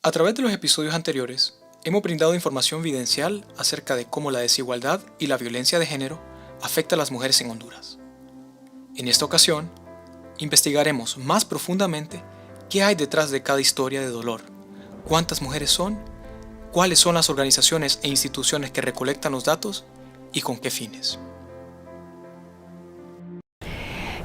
A través de los episodios anteriores, hemos brindado información evidencial acerca de cómo la desigualdad y la violencia de género afecta a las mujeres en Honduras. En esta ocasión, investigaremos más profundamente qué hay detrás de cada historia de dolor, cuántas mujeres son, cuáles son las organizaciones e instituciones que recolectan los datos y con qué fines.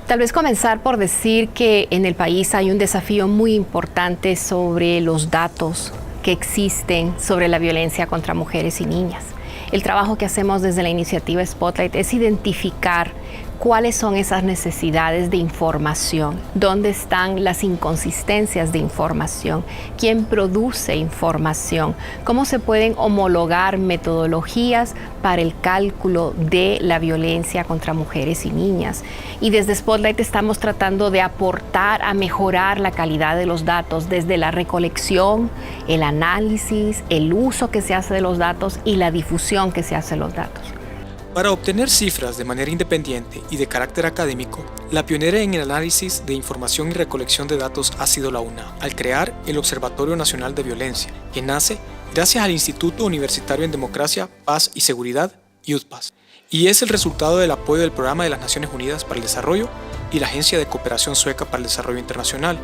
Tal vez comenzar por decir que en el país hay un desafío muy importante sobre los datos que existen sobre la violencia contra mujeres y niñas. El trabajo que hacemos desde la iniciativa Spotlight es identificar cuáles son esas necesidades de información, dónde están las inconsistencias de información, quién produce información, cómo se pueden homologar metodologías para el cálculo de la violencia contra mujeres y niñas. Y desde Spotlight estamos tratando de aportar a mejorar la calidad de los datos desde la recolección, el análisis, el uso que se hace de los datos y la difusión que se hace de los datos. Para obtener cifras de manera independiente y de carácter académico, la pionera en el análisis de información y recolección de datos ha sido la UNA, al crear el Observatorio Nacional de Violencia, que nace gracias al Instituto Universitario en Democracia, Paz y Seguridad, UDPAS, y es el resultado del apoyo del Programa de las Naciones Unidas para el Desarrollo y la Agencia de Cooperación Sueca para el Desarrollo Internacional.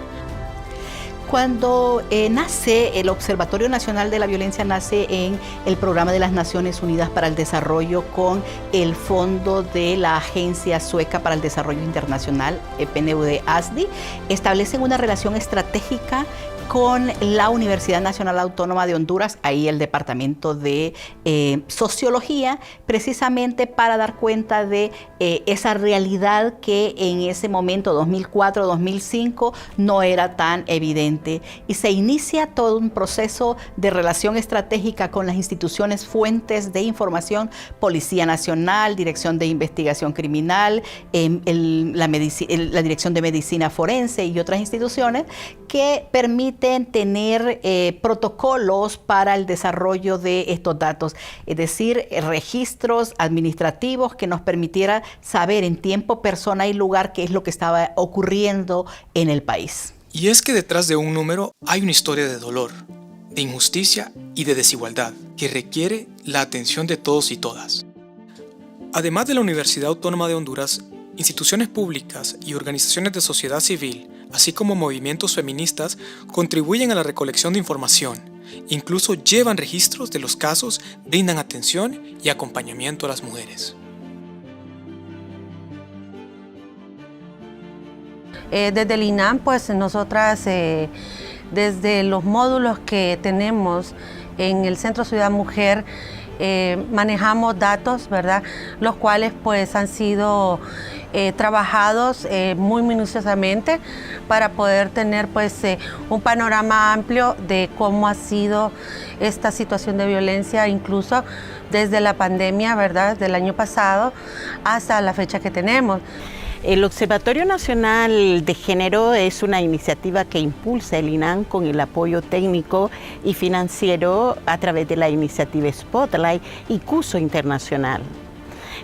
Cuando nace el Observatorio Nacional de la Violencia, nace en el Programa de las Naciones Unidas para el Desarrollo con el fondo de la Agencia Sueca para el Desarrollo Internacional, PNUD-ASDI, establecen una relación estratégica con la Universidad Nacional Autónoma de Honduras, ahí el Departamento de Sociología, precisamente para dar cuenta de esa realidad que en ese momento, 2004-2005, no era tan evidente. Y se inicia todo un proceso de relación estratégica con las instituciones fuentes de información, Policía Nacional, Dirección de Investigación Criminal, la Dirección de Medicina Forense y otras instituciones que permiten tener protocolos para el desarrollo de estos datos, es decir, registros administrativos que nos permitiera saber en tiempo, persona y lugar qué es lo que estaba ocurriendo en el país. Y es que detrás de un número hay una historia de dolor, de injusticia y de desigualdad que requiere la atención de todos y todas. Además de la Universidad Autónoma de Honduras, instituciones públicas y organizaciones de sociedad civil, así como movimientos feministas, contribuyen a la recolección de información, incluso llevan registros de los casos, brindan atención y acompañamiento a las mujeres. Desde el INAM, pues nosotras, desde los módulos que tenemos en el Centro Ciudad Mujer, manejamos datos, ¿verdad? Los cuales pues han sido trabajados muy minuciosamente para poder tener pues un panorama amplio de cómo ha sido esta situación de violencia, incluso desde la pandemia, ¿verdad? Del año pasado hasta la fecha que tenemos. El Observatorio Nacional de Género es una iniciativa que impulsa el INAM con el apoyo técnico y financiero a través de la iniciativa Spotlight y Curso Internacional.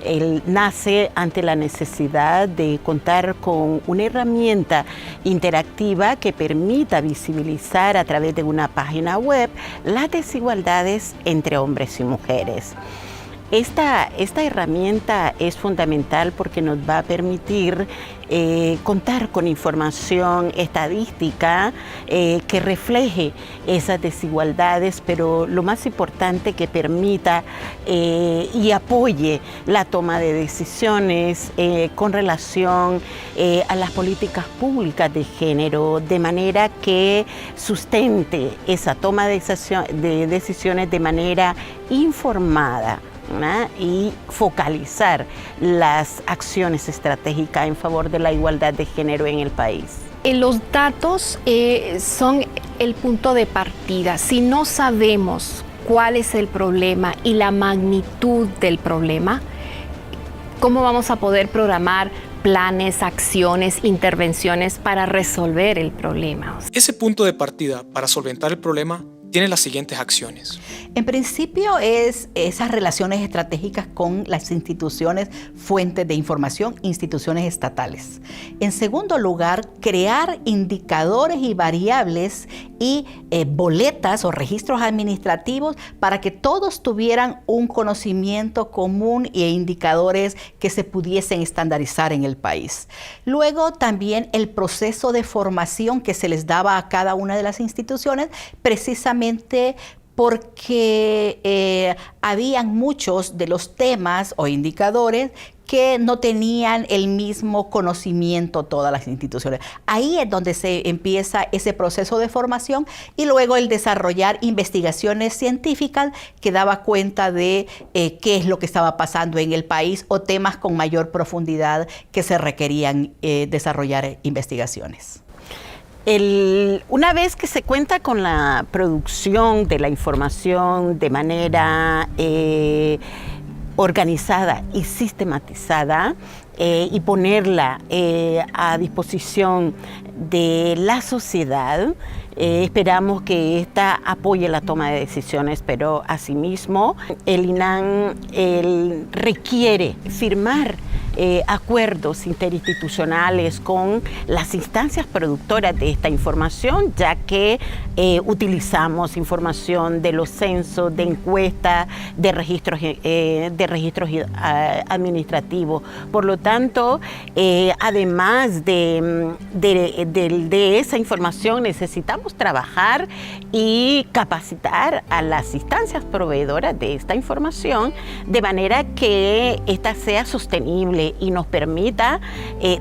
Él nace ante la necesidad de contar con una herramienta interactiva que permita visibilizar a través de una página web las desigualdades entre hombres y mujeres. Esta herramienta es fundamental porque nos va a permitir contar con información estadística que refleje esas desigualdades, pero lo más importante, que permita y apoye la toma de decisiones con relación a las políticas públicas de género, de manera que sustente esa toma de decisiones de manera informada, ¿no? Y focalizar las acciones estratégicas en favor de la igualdad de género en el país. Los datos son el punto de partida. Si no sabemos cuál es el problema y la magnitud del problema, ¿cómo vamos a poder programar planes, acciones, intervenciones para resolver el problema? Ese punto de partida para solventar el problema tiene las siguientes acciones. En principio es esas relaciones estratégicas con las instituciones fuentes de información, instituciones estatales. En segundo lugar, crear indicadores y variables y boletas o registros administrativos para que todos tuvieran un conocimiento común e indicadores que se pudiesen estandarizar en el país. Luego también el proceso de formación que se les daba a cada una de las instituciones, precisamente porque habían muchos de los temas o indicadores que no tenían el mismo conocimiento todas las instituciones. Ahí es donde se empieza ese proceso de formación y luego el desarrollar investigaciones científicas que daba cuenta de qué es lo que estaba pasando en el país o temas con mayor profundidad que se requerían desarrollar investigaciones. Una vez que se cuenta con la producción de la información de manera organizada y sistematizada y ponerla a disposición de la sociedad, esperamos que ésta apoye la toma de decisiones, pero asimismo el INAN requiere firmar acuerdos interinstitucionales con las instancias productoras de esta información, ya que utilizamos información de los censos, de encuestas, de registros administrativos. Por lo tanto, además de esa información, necesitamos trabajar y capacitar a las instancias proveedoras de esta información de manera que ésta sea sostenible y nos permita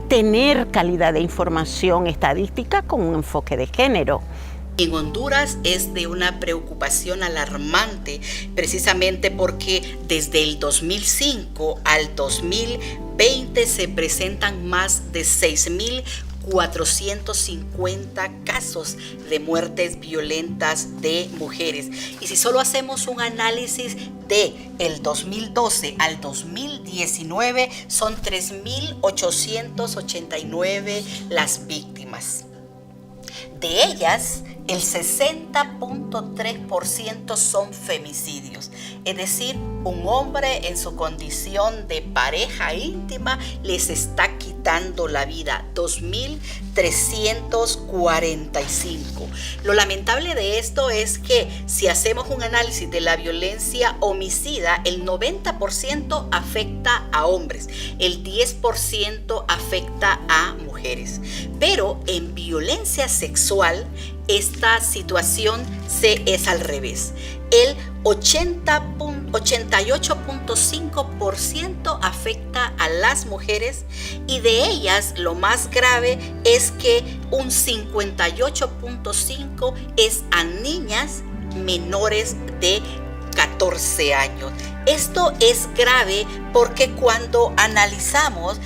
tener calidad de información estadística con un enfoque de género. En Honduras es de una preocupación alarmante, precisamente porque desde el 2005 al 2020 se presentan más de 6.450 casos de muertes violentas de mujeres. Y si solo hacemos un análisis de el 2012 al 2019, son 3.889 las víctimas. De ellas, el 60.3% son femicidios, es decir, un hombre en su condición de pareja íntima les está quitando la vida, 2.345. Lo lamentable de esto es que si hacemos un análisis de la violencia homicida, el 90% afecta a hombres, el 10% afecta a mujeres, pero en violencia sexual esta situación es al revés. El 88.5% afecta a las mujeres y de ellas lo más grave es que un 58.5% es a niñas menores de 14 años. Esto es grave porque cuando analizamos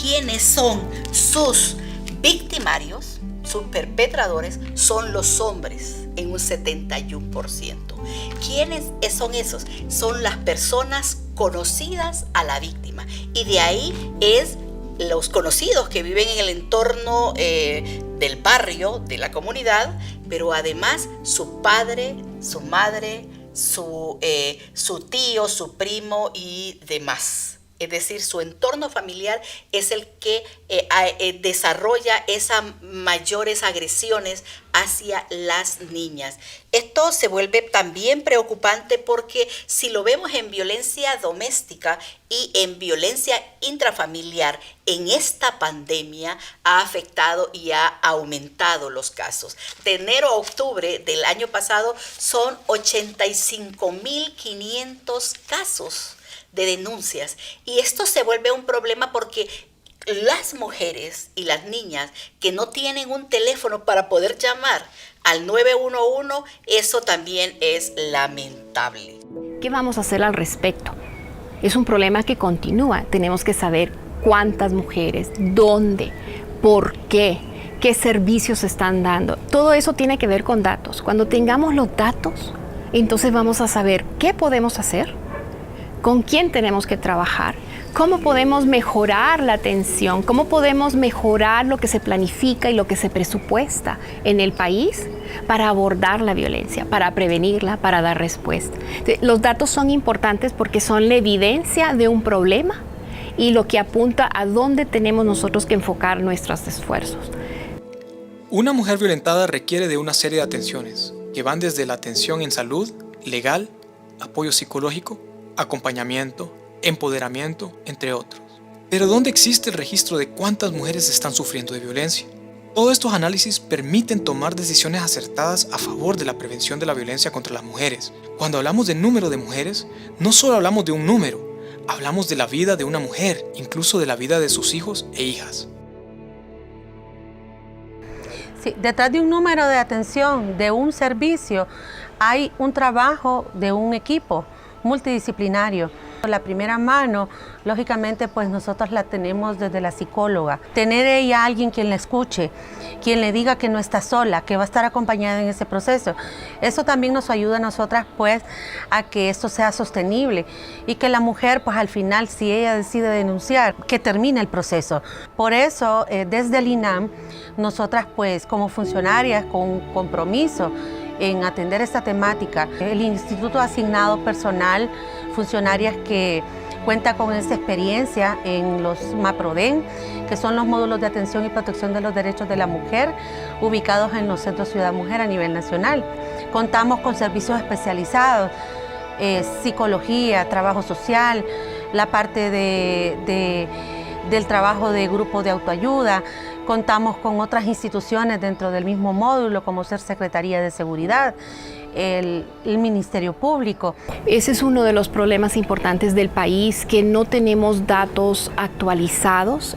quiénes son sus victimarios, sus perpetradores, son los hombres en un 71%. ¿Quiénes son esos? Son las personas conocidas a la víctima. Y de ahí es los conocidos que viven en el entorno del barrio, de la comunidad, pero además su padre, su madre, su tío, su primo y demás. Es decir, su entorno familiar es el que desarrolla esas mayores agresiones hacia las niñas. Esto se vuelve también preocupante porque si lo vemos en violencia doméstica y en violencia intrafamiliar, en esta pandemia ha afectado y ha aumentado los casos. De enero a octubre del año pasado son 85.500 casos de denuncias, y esto se vuelve un problema porque las mujeres y las niñas que no tienen un teléfono para poder llamar al 911, eso también es lamentable. ¿Qué vamos a hacer al respecto? Es un problema que continúa. Tenemos que saber cuántas mujeres, dónde, por qué servicios se están dando. Todo eso tiene que ver con datos. Cuando tengamos los datos, entonces vamos a saber qué podemos hacer, con quién tenemos que trabajar, ¿Cómo podemos mejorar la atención? ¿Cómo podemos mejorar lo que se planifica y lo que se presupuesta en el país para abordar la violencia, para prevenirla, para dar respuesta? Los datos son importantes porque son la evidencia de un problema y lo que apunta a dónde tenemos nosotros que enfocar nuestros esfuerzos. Una mujer violentada requiere de una serie de atenciones que van desde la atención en salud, legal, apoyo psicológico, acompañamiento, empoderamiento, entre otros. Pero ¿dónde existe el registro de cuántas mujeres están sufriendo de violencia? Todos estos análisis permiten tomar decisiones acertadas a favor de la prevención de la violencia contra las mujeres. Cuando hablamos de número de mujeres, no solo hablamos de un número, hablamos de la vida de una mujer, incluso de la vida de sus hijos e hijas. Sí, detrás de un número de atención, de un servicio, hay un trabajo de un equipo multidisciplinario. La primera mano, lógicamente, pues nosotros la tenemos desde la psicóloga. Tener ella a alguien quien la escuche, quien le diga que no está sola, que va a estar acompañada en ese proceso. Eso también nos ayuda a nosotras, pues, a que esto sea sostenible y que la mujer, pues, al final, si ella decide denunciar, que termine el proceso. Por eso, desde el INAM, nosotras, pues, como funcionarias con un compromiso en atender esta temática, el instituto ha asignado personal, funcionarias que cuenta con esta experiencia en los MAPRODEN, que son los módulos de atención y protección de los derechos de la mujer, ubicados en los centros Ciudad Mujer a nivel nacional. Contamos con servicios especializados, psicología, trabajo social, la parte del trabajo de grupo de autoayuda. Contamos con otras instituciones dentro del mismo módulo, como ser Secretaría de Seguridad, el Ministerio Público. Ese es uno de los problemas importantes del país, que no tenemos datos actualizados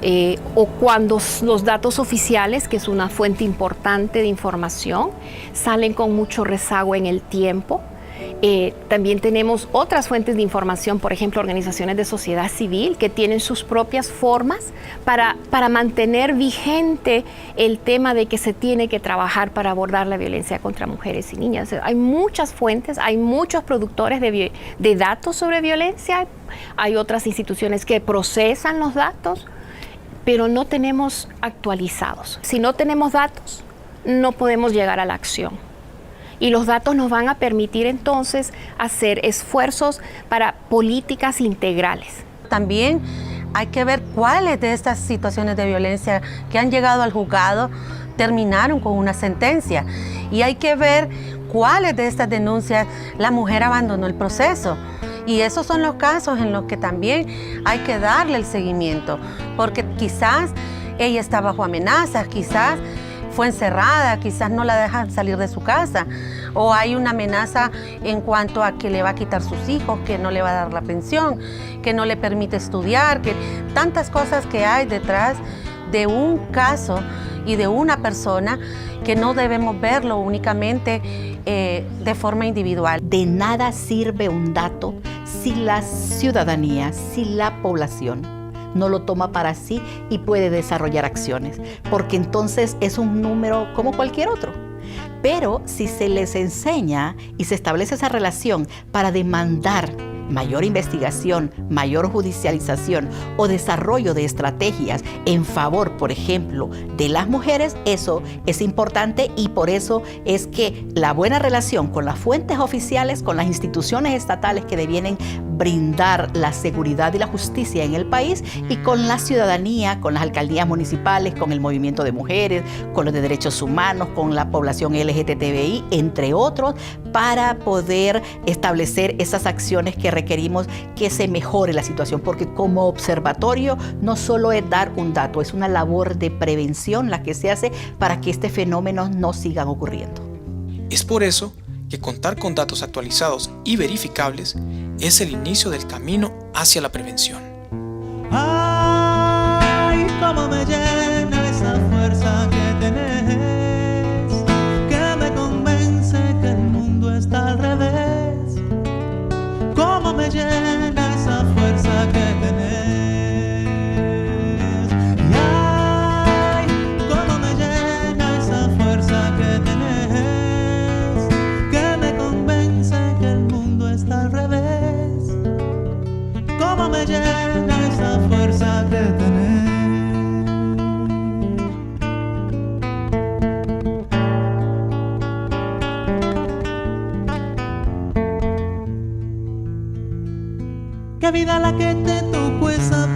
o cuando los datos oficiales, que es una fuente importante de información, salen con mucho rezago en el tiempo. También tenemos otras fuentes de información, por ejemplo, organizaciones de sociedad civil que tienen sus propias formas para mantener vigente el tema de que se tiene que trabajar para abordar la violencia contra mujeres y niñas. Hay muchas fuentes, hay muchos productores de datos sobre violencia, hay otras instituciones que procesan los datos, pero no tenemos actualizados. Si no tenemos datos, no podemos llegar a la acción. Y los datos nos van a permitir entonces hacer esfuerzos para políticas integrales. También hay que ver cuáles de estas situaciones de violencia que han llegado al juzgado terminaron con una sentencia. Y hay que ver cuáles de estas denuncias la mujer abandonó el proceso. Y esos son los casos en los que también hay que darle el seguimiento, porque quizás ella está bajo amenazas, quizás fue encerrada, quizás no la dejan salir de su casa, o hay una amenaza en cuanto a que le va a quitar sus hijos, que no le va a dar la pensión, que no le permite estudiar, que tantas cosas que hay detrás de un caso y de una persona que no debemos verlo únicamente de forma individual. De nada sirve un dato si la ciudadanía, si la población no lo toma para sí y puede desarrollar acciones, porque entonces es un número como cualquier otro. Pero si se les enseña y se establece esa relación para demandar mayor investigación, mayor judicialización o desarrollo de estrategias en favor, por ejemplo, de las mujeres, eso es importante, y por eso es que la buena relación con las fuentes oficiales, con las instituciones estatales que debieren brindar la seguridad y la justicia en el país, y con la ciudadanía, con las alcaldías municipales, con el movimiento de mujeres, con los de derechos humanos, con la población LGTBI, entre otros, para poder establecer esas acciones que requerimos que se mejore la situación, porque como observatorio no solo es dar un dato, es una labor de prevención la que se hace para que este fenómeno no siga ocurriendo. Es por eso que contar con datos actualizados y verificables es el inicio del camino hacia la prevención. Ay, cómo me llena esa fuerza que tenés, que me convence que el mundo está al revés. Cómo me llena esa fuerza que tenés. Y ay, cómo me llena esa fuerza que tenés, que me convence que el mundo está al revés. Cómo me llena esa qué vida la que te tocó esa